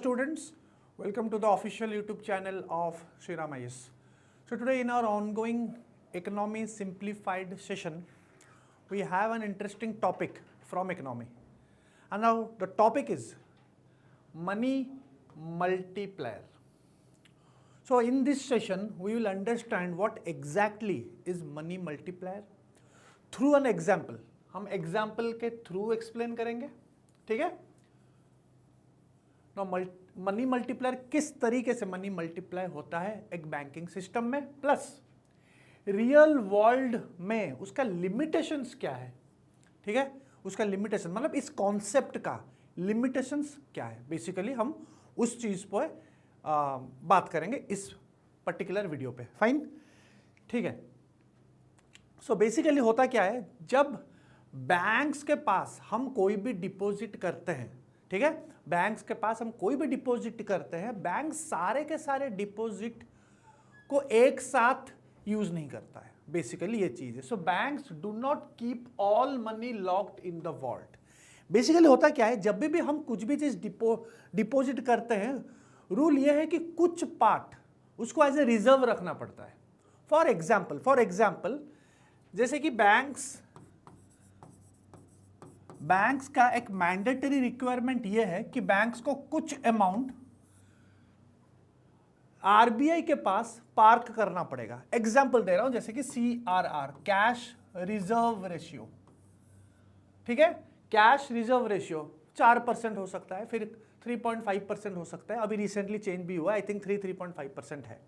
students, welcome to the official YouTube channel of Sriram IAS. So today in our ongoing economy simplified session, we have an interesting topic from economy. And now the topic is money multiplier. So in this session, we will understand what exactly is money multiplier through an example. हम example के through explain करेंगे, ठीक है? Now money multiplier किस तरीके से money multiply होता है एक बैंकिंग सिस्टम में, प्लस रियल वर्ल्ड में उसका लिमिटेशंस क्या है, ठीक है? उसका लिमिटेशन मतलब इस कॉन्सेप्ट का लिमिटेशंस क्या है, बेसिकली हम उस चीज पर बात करेंगे इस पर्टिकुलर वीडियो पे. फाइन, ठीक है. सो बेसिकली होता क्या है, जब बैंक्स के पास हम कोई भी डिपॉजिट करते हैं, ठीक है, बैंक्स के पास हम कोई भी डिपॉजिट करते हैं, बैंक सारे के सारे डिपॉजिट को एक साथ यूज नहीं करता है, बेसिकली ये चीज है. So banks do not keep all money locked in the vault. Basically होता क्या है, जब भी हम कुछ भी चीज डिपॉजिट करते हैं, रूल ये है कि कुछ पार्ट उसको एज ए रिजर्व रखना पड़ता है. फॉर एग्जाम्पल जैसे कि बैंक्स का एक मैंडेटरी रिक्वायरमेंट यह है कि बैंक्स को कुछ अमाउंट आरबीआई के पास पार्क करना पड़ेगा. एग्जाम्पल दे रहा हूं, जैसे कि CRR, कैश रिजर्व रेशियो, ठीक है. कैश रिजर्व रेशियो 4% हो सकता है, फिर 3.5% हो सकता है, अभी रिसेंटली चेंज भी हुआ, आई थिंक 3.5% है.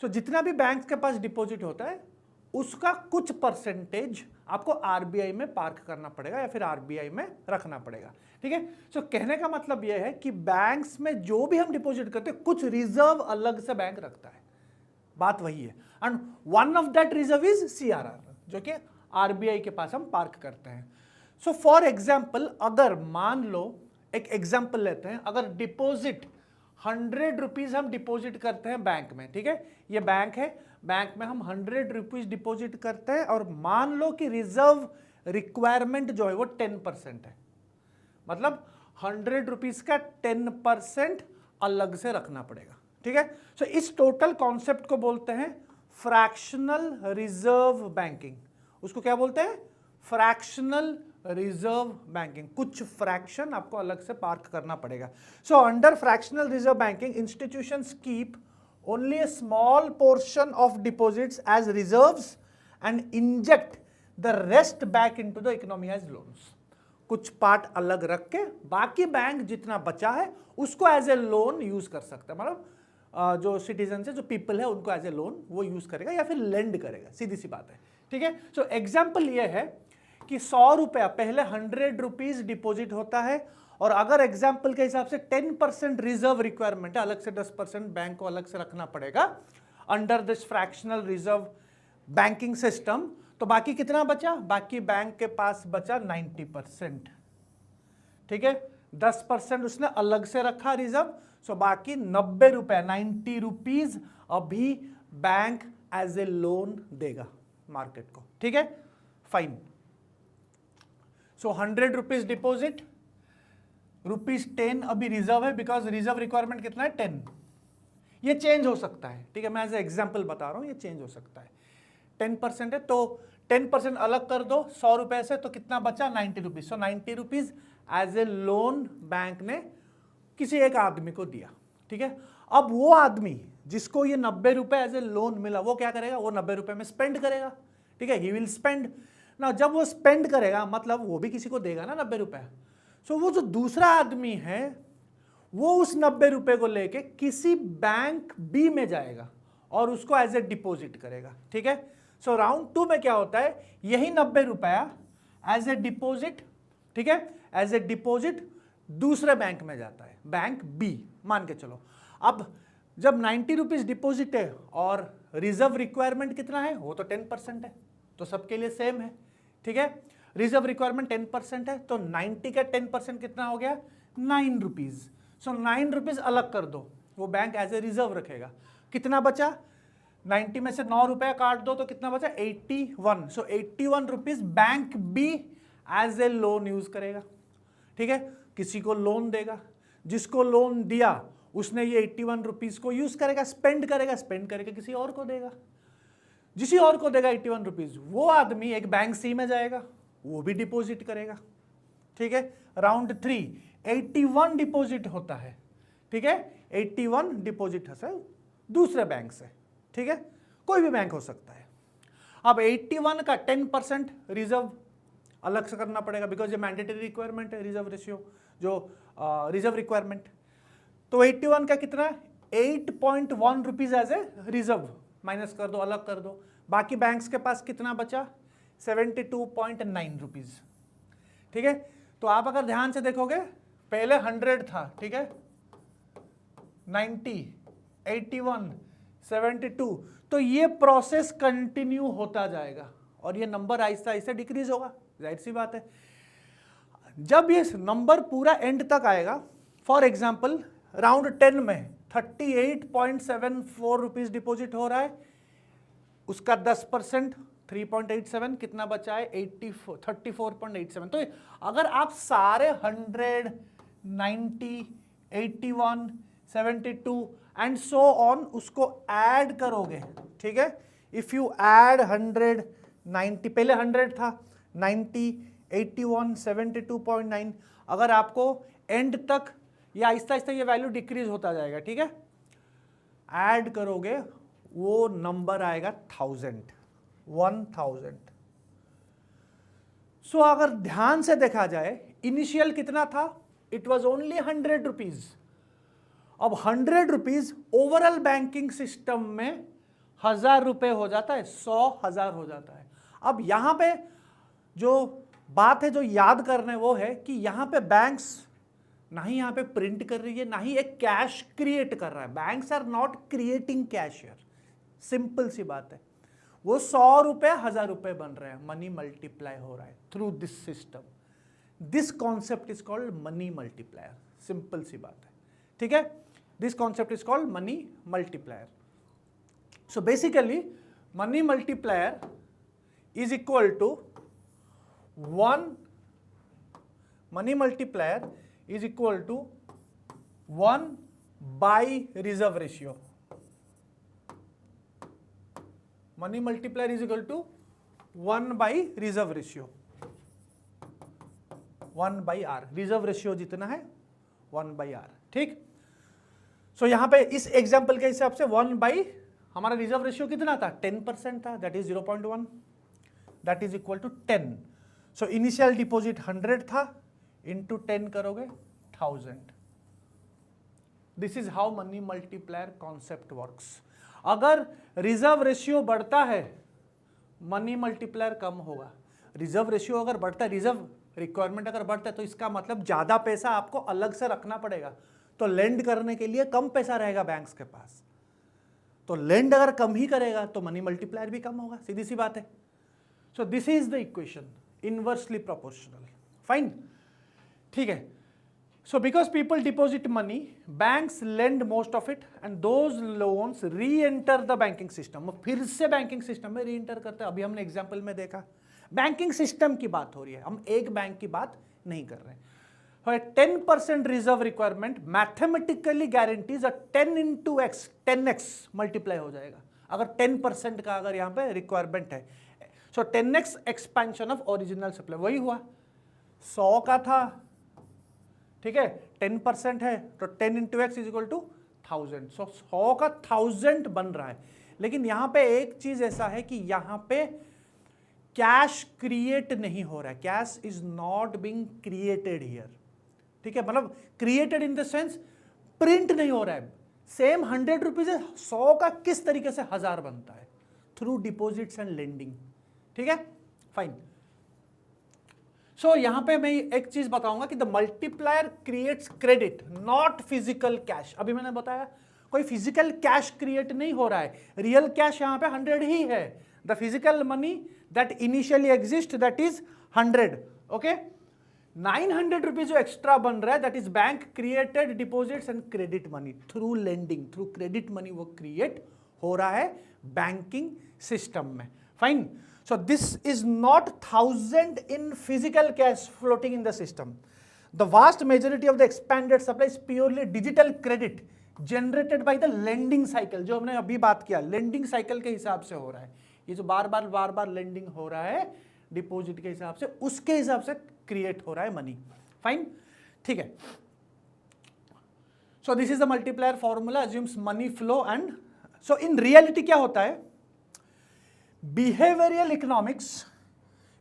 तो जितना भी बैंक के पास डिपॉजिट होता है उसका कुछ परसेंटेज आपको आरबीआई में पार्क करना पड़ेगा या फिर आरबीआई में रखना पड़ेगा, ठीक है. सो कहने का मतलब यह है कि बैंक्स में जो भी हम डिपॉजिट करते हैं कुछ रिजर्व अलग से बैंक रखता है, बात वही है. And one of that reserve is CRR, जो कि आरबीआई के पास हम पार्क करते हैं. सो फॉर एग्जाम्पल, अगर मान लो एक एग्जाम्पल लेते हैं, अगर डिपॉजिट 100 रुपीज हम डिपॉजिट करते हैं बैंक में, ठीक है, ये बैंक है, बैंक में हम 100 रुपीज डिपॉजिट करते हैं और मान लो कि रिजर्व रिक्वायरमेंट जो है वो 10% है, मतलब 100 रुपीज का 10% अलग से रखना पड़ेगा, ठीक है. सो इस टोटल कॉन्सेप्ट को बोलते हैं फ्रैक्शनल रिजर्व बैंकिंग. उसको क्या बोलते हैं? Fractional reserve banking. कुछ फ्रैक्शन आपको अलग से पार्क करना पड़ेगा. So under fractional reserve banking, institutions keep only a small portion of deposits as reserves and inject the rest back into the economy as loans. कुछ पार्ट अलग रख के बाकी बैंक जितना बचा है उसको एज ए लोन यूज कर सकता है, मतलब जो सिटीजन है, जो पीपल है, उनको एज ए लोन वो यूज करेगा या फिर लेंड करेगा, सीधी सी बात है, ठीक है. सो एग्जाम्पल ये है कि 100 रुपया पहले 100 रुपीज डिपॉजिट होता है, और अगर एग्जाम्पल के हिसाब से 10% रिजर्व रिक्वायरमेंट है, अलग से 10% बैंक को अलग से रखना पड़ेगा under this fractional reserve banking system, तो बाकी कितना बचा? बाकी बैंक के पास बचा 90%, ठीक है. 10% उसने अलग से रखा रिजर्व, सो बाकी 90 रुपए, 90 रुपीज अभी बैंक एज ए लोन देगा मार्केट को, ठीक है. फाइन. सो 100 रुपीज डिपॉजिट, ₹10 अभी रिजर्व है, बिकॉज रिजर्व रिक्वायरमेंट कितना है? 10. ये चेंज हो सकता है, ठीक है, मैं एज ए एग्जाम्पल बता रहा हूं, ये चेंज हो सकता है. 10% है तो 10% अलग कर दो 100 रुपए से, तो कितना बचा? 90 rupees. So 90 rupees as a loan bank ने किसी एक आदमी को दिया, ठीक है. अब वो आदमी जिसको ये 90 रुपए एज ए लोन मिला, वो क्या करेगा? वो 90 रुपए में स्पेंड करेगा, ठीक है. He will spend. ना जब वो स्पेंड करेगा मतलब वो भी किसी को देगा ना 90 रुपए. सो वो जो दूसरा आदमी है वो उस 90 रुपए को लेके किसी बैंक बी में जाएगा और उसको एज ए डिपॉजिट करेगा, ठीक है. सो राउंड 2 में क्या होता है, यही 90 रुपया एज ए डिपॉजिट, ठीक है, एज ए डिपॉजिट दूसरे बैंक में जाता है, बैंक बी मान के चलो. अब जब 90 रुपीज डिपॉजिट है और रिजर्व रिक्वायरमेंट कितना है? वो तो 10% है, तो सबके लिए सेम है, ठीक है. रिजर्व रिक्वायरमेंट 10% है, तो 90 का 10% कितना हो गया? 9 रुपीज. सो 9 रुपीज अलग कर दो, वो बैंक एज ए रिजर्व रखेगा. कितना बचा? 90 में से 9 रुपया काट दो तो कितना बचा? 81. So 81 rupees bank be as a loan use करेगा, ठीक है, किसी को लोन देगा. जिसको लोन दिया उसने ये 81 रुपीज को यूज करेगा, स्पेंड करेगा किसी और को देगा, जिसी और को देगा 81 रुपीज, वो आदमी एक बैंक सी में जाएगा, वो भी डिपॉजिट करेगा। ठीक है, राउंड 3 81 डिपॉजिट होता है। ठीक है, 81 डिपॉजिट है दूसरे बैंक से। ठीक है, कोई भी बैंक हो सकता है। अब 81 का 10% रिजर्व अलग से करना पड़ेगा, बिकॉज ये मैंडेटरी रिक्वायरमेंट है, रिजर्व रेशियो जो रिजर्व रिक्वायरमेंट। तो 81 का कितना, 8.1 rupees as a reserve minus कर दो, अलग कर दो। बाकी बैंक्स के पास कितना बचा, 72.9 रुपीज। ठीक है, तो आप अगर ध्यान से देखोगे, पहले 100 था, ठीक है, 90, 81, 72, तो ये प्रोसेस कंटिन्यू होता जाएगा और ये नंबर आहिस्ता आहिस्ता डिक्रीज होगा, जाहिर सी बात है। जब ये नंबर पूरा एंड तक आएगा, फॉर एग्जाम्पल राउंड 10 में 38.74 रुपीज डिपॉजिट हो रहा है, उसका 10% 3.87 कितना बचा है, 34.87। तो अगर आप सारे 100, 90, 81, 72 एंड सो ऑन उसको ऐड करोगे, ठीक है, इफ यू ऐड 100, 90, पहले 100 था, 90, 81, 72.9, अगर आपको एंड तक ये आहिस्ता आहिस्ता ये वैल्यू डिक्रीज होता जाएगा। ठीक है, ऐड करोगे वो नंबर आएगा 1000। सो अगर ध्यान से देखा जाए, इनिशियल कितना था, इट वॉज ओनली 100 रुपीज। अब 100 रुपीज ओवरऑल बैंकिंग सिस्टम में 1000 रुपए हो जाता है, 100,000 हो जाता है। अब यहां पे जो बात है जो याद करने वो है कि यहां पे बैंक्स ना ही यहां पे प्रिंट कर रही है, ना ही एक कैश क्रिएट कर रहा है। Banks are not creating cash here, simple सी बात है। वो 100 रुपए 1000 रुपए बन रहे हैं, मनी मल्टीप्लाई हो रहा है through this system. This concept is called money multiplier, simple सी बात है। ठीक है, this concept is called money multiplier. So basically money multiplier is equal to 1 by reserve ratio. Money multiplier is equal to 1 by reserve ratio, 1 by R। Reserve ratio जितना है 1 by R। ठीक, सो यहां पे इस एग्जांपल के हिसाब से 1 by हमारा रिजर्व रेशियो कितना था, 10% था, that is 0.1, that is equal to 10। So initial deposit 100 था, इंटू 10 करोगे 1000। This is how money multiplier concept works. अगर रिजर्व रेशियो बढ़ता है, मनी मल्टीप्लायर कम होगा। रिजर्व रेशियो अगर बढ़ता है, रिजर्व रिक्वायरमेंट अगर बढ़ता है, तो इसका मतलब ज्यादा पैसा आपको अलग से रखना पड़ेगा। तो लेंड करने के लिए कम पैसा रहेगा बैंक्स के पास, तो लेंड अगर कम ही करेगा तो मनी मल्टीप्लायर भी कम होगा, सीधी सी बात है। So this is the equation, inversely proportional. Fine, ठीक है। So because people deposit money, banks lend most of it and those loans re-enter the banking system। फिर से बैंकिंग सिस्टम में री-एंटर करते हैं। अभी हमने एग्जांपल में देखा, बैंकिंग सिस्टम की बात हो रही है, हम एक बैंक की बात नहीं कर रहे हैं। 10% reserve requirement mathematically guarantees 10 into x, 10x multiply हो जाएगा अगर 10% का अगर यहाँ पे रिक्वायरमेंट है। सो 10x expansion of original supply, वही हुआ 100 का था, ठीक है, 10% है तो 10 into x is equal to 1000। So 100 का 1000 बन रहा है। लेकिन यहां पे एक चीज ऐसा है कि यहां पे कैश क्रिएट नहीं हो रहा है, cash is not being created here. ठीक है, मतलब created in the sense print नहीं हो रहा है। सेम 100 रुपीज है, 100 का किस तरीके से 1000 बनता है, थ्रू डिपॉजिट्स एंड लेंडिंग। ठीक है, फाइन। सो यहां पे मैं एक चीज बताऊंगा कि the multiplier creates credit, not physical cash. अभी मैंने बताया कोई फिजिकल कैश क्रिएट नहीं हो रहा है, रियल कैश यहां पे 100 ही है। The physical money that initially exist that is 100। Okay, 900 rupees जो एक्स्ट्रा बन रहा है that is bank created deposits and credit money through lending, through credit money वो क्रिएट हो रहा है बैंकिंग सिस्टम में। Fine, so this is not 1000 in physical cash floating in the system. The vast majority of the expanded supply is purely digital credit generated by the lending cycle. जो हमने अभी बात किया, lending cycle के हिसाब से हो रहा है, ये जो बार बार लेंडिंग हो रहा है डिपॉजिट के हिसाब से, उसके हिसाब से क्रिएट हो रहा है मनी। फाइन, ठीक है। So this is the multiplier formula, assumes money flow and so in reality क्या होता है, behavioural economics,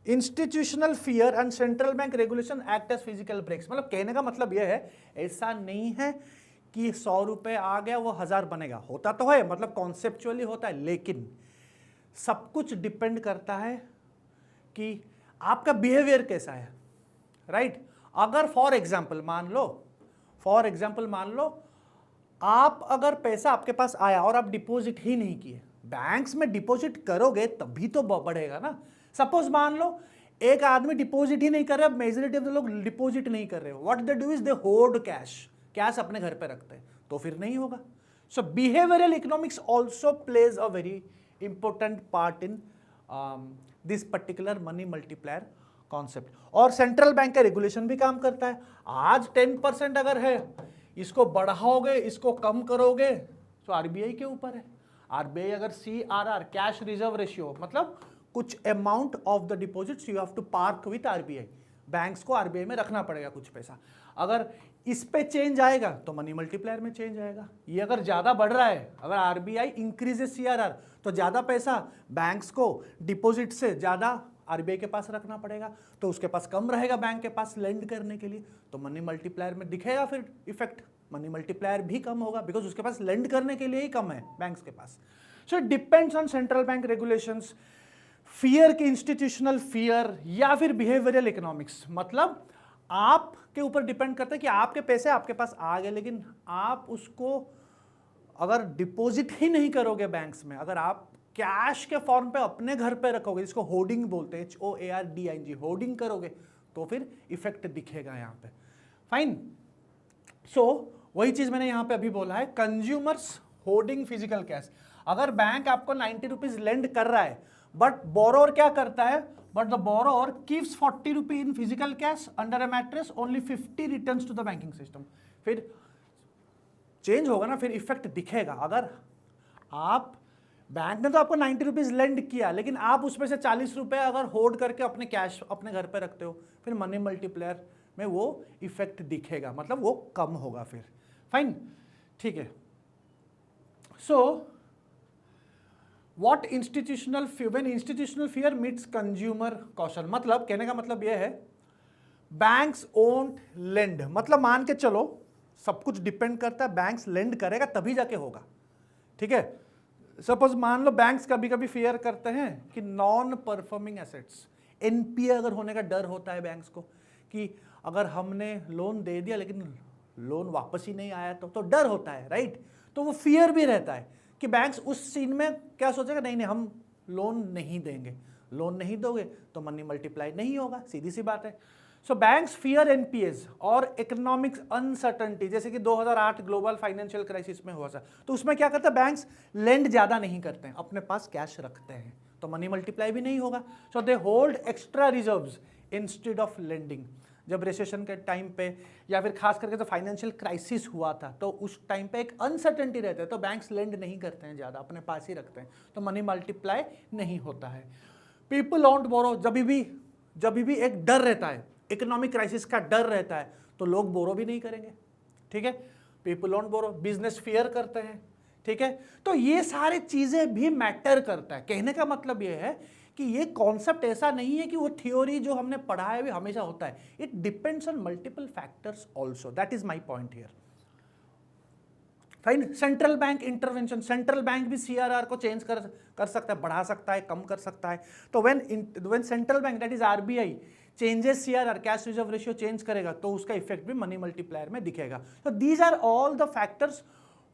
institutional fear and central bank regulation act as physical brakes. मतलब कहने का मतलब यह है, ऐसा नहीं है कि 100 रुपए आ गया वो 1000 बनेगा, होता तो है, मतलब कॉन्सेप्चुअली होता है, लेकिन सब कुछ डिपेंड करता है कि आपका बिहेवियर कैसा है, राइट। अगर फॉर एग्जाम्पल मान लो आप अगर पैसा आपके पास आया और आप डिपॉजिट ही नहीं किए, बैंक्स में डिपॉजिट करोगे तभी तो बढ़ेगा ना। सपोज मान लो एक आदमी डिपॉजिट ही नहीं कर रहा, मेजॉरिटी ऑफ द लोग डिपॉजिट नहीं कर रहे हो, what they do is they hoard cash अपने घर पे रखते हैं, तो फिर नहीं होगा। So behavioural economics also plays a very important part in this particular money multiplier concept. और सेंट्रल बैंक का रेगुलेशन भी काम करता है। आज 10% अगर है, इसको बढ़ाओगे, इसको कम करोगे, तो आरबीआई के ऊपर है। आरबीआई अगर CRR, कैश रिजर्व रेशियो, मतलब कुछ amount of the deposits you have to park with RBI, banks को आरबीआई में रखना पड़ेगा कुछ पैसा, अगर इस पे चेंज आएगा तो मनी मल्टीप्लायर में चेंज आएगा। ये अगर ज्यादा बढ़ रहा है, अगर आरबीआई इंक्रीजेस CRR, तो ज्यादा पैसा बैंक्स को डिपॉजिट से ज्यादा आरबीआई के पास रखना पड़ेगा, तो उसके पास कम रहेगा बैंक के पास लेंड करने के लिए, तो मनी मल्टीप्लायर में दिखेगा फिर इफेक्ट, मनी मल्टीप्लायर भी कम होगा, बिकॉज उसके पास लेंड करने के लिए ही कम है बैंक्स के पास। So it depends on central bank regulations, fear की इंस्टीट्यूशनल फियर या फिर बिहेवियरल इकोनॉमिक्स, मतलब आपके ऊपर डिपेंड करता है कि आपके पैसे आपके पास आ गए, लेकिन आप उसको अगर डिपॉजिट ही नहीं करोगे बैंक्स में, अगर आप कैश के फॉर्म पे अपने घर पे रखोगे, जिसको होर्डिंग बोलते हैं, HOARDING, होर्डिंग करोगे, तो फिर इफेक्ट दिखेगा यहाँ पे। फाइन, सो वही चीज मैंने यहाँ पे अभी बोला है, कंज्यूमर्स होर्डिंग फिजिकल कैश। अगर बैंक आपको 90 रुपीज लेंड कर रहा है, बट बोरोर क्या करता है, but the borrower keeps 40 rupee in physical cash under a mattress, only 50 returns to the banking system, फिर चेंज होगा ना, फिर इफेक्ट दिखेगा। अगर आप बैंक ने तो आपको 90 रुपीज लेंड किया, लेकिन आप उसमें से 40 रुपए अगर होल्ड करके अपने कैश अपने घर पे रखते हो, फिर मनी मल्टीप्लायर में वो इफेक्ट दिखेगा, मतलब वो कम होगा फिर। फाइन, ठीक है। So what institutional when institutional fear meets consumer caution, मतलब कहने का मतलब यह है, बैंक्स ओंट लेंड, मतलब मान के चलो सब कुछ डिपेंड करता है, बैंक्स लेंड करेगा तभी जाके होगा, ठीक है। सपोज मान लो बैंक्स कभी कभी फियर करते हैं कि नॉन परफॉर्मिंग एसेट्स, एनपीए अगर होने का डर होता है बैंक्स को, कि अगर हमने लोन दे दिया लेकिन लोन वापस ही नहीं आया तो डर होता है, राइट। तो वो फियर भी रहता है कि बैंक्स उस सीन में क्या सोचेगा, नहीं नहीं हम लोन नहीं देंगे, लोन नहीं दोगे तो मनी मल्टीप्लाई नहीं होगा, सीधी सी बात है। सो बैंक्स फियर एनपीएस और इकोनॉमिक्स अनसर्टनिटी, जैसे कि 2008 ग्लोबल फाइनेंशियल क्राइसिस में हुआ था, तो उसमें क्या करते हैं, बैंक्स लेंड ज्यादा नहीं करते हैं, अपने पास कैश रखते हैं, तो मनी मल्टीप्लाई भी नहीं होगा। So they hold extra reserves instead of lending. जब रिसेशन के टाइम पे या फिर खास करके जब फाइनेंशियल क्राइसिस हुआ था, तो उस टाइम पे एक अनसर्टेनिटी रहता है, तो बैंक्स लेंड नहीं करते हैं ज़्यादा, अपने पास ही रखते हैं, तो मनी मल्टीप्लाई नहीं होता है। पीपल डोंट बोरो, जब भी एक डर रहता है, इकोनॉमिक क्राइसिस का डर रहता है, तो लोग बोरो भी नहीं करेंगे, ठीक है। People don't borrow, business fear करते हैं, ठीक है। तो ये सारी चीजें भी मैटर करता है। कहने का मतलब ये है कि ये कॉन्सेप्ट ऐसा नहीं है कि वो थ्योरी जो हमने पढ़ा है वो हमेशा होता है, it depends on multiple factors also, that is my point here. Fine, central bank intervention, central bank भी CRR को चेंज कर सकता है, बढ़ा सकता है, कम कर सकता है। तो when central bank that is RBI changes CRR, cash reserve ratio change करेगा, तो उसका इफेक्ट भी मनी मल्टीप्लायर में दिखेगा। तो these are all the factors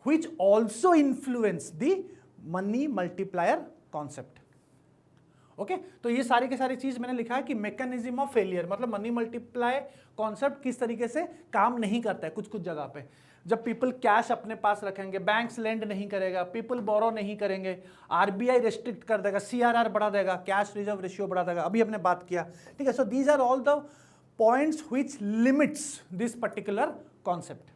which also influence the money multiplier concept. Okay, तो ये सारी की सारी चीज मैंने लिखा है कि मैकेनिज्म ऑफ फेलियर, मतलब मनी मल्टीप्लाई कॉन्सेप्ट किस तरीके से काम नहीं करता है कुछ कुछ जगह पे। जब पीपल कैश अपने पास रखेंगे, बैंक्स लेंड नहीं करेगा, पीपल बोरो नहीं करेंगे, RBI रेस्ट्रिक्ट कर देगा, CRR बढ़ा देगा, कैश रिजर्व रेशियो बढ़ा देगा, अभी हमने बात किया, ठीक है। So these are all the points which limits this particular concept.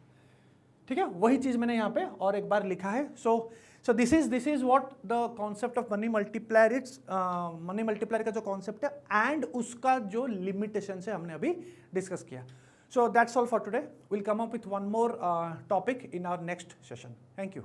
ठीक है, वही चीज मैंने यहाँ पे और एक बार लिखा है। So this is what the concept of money multiplier. It's money multiplier का जो कॉन्सेप्ट है एंड उसका जो लिमिटेशन है हमने अभी डिस्कस किया। So that's all for today. Will come up with one more topic in our next session. Thank you.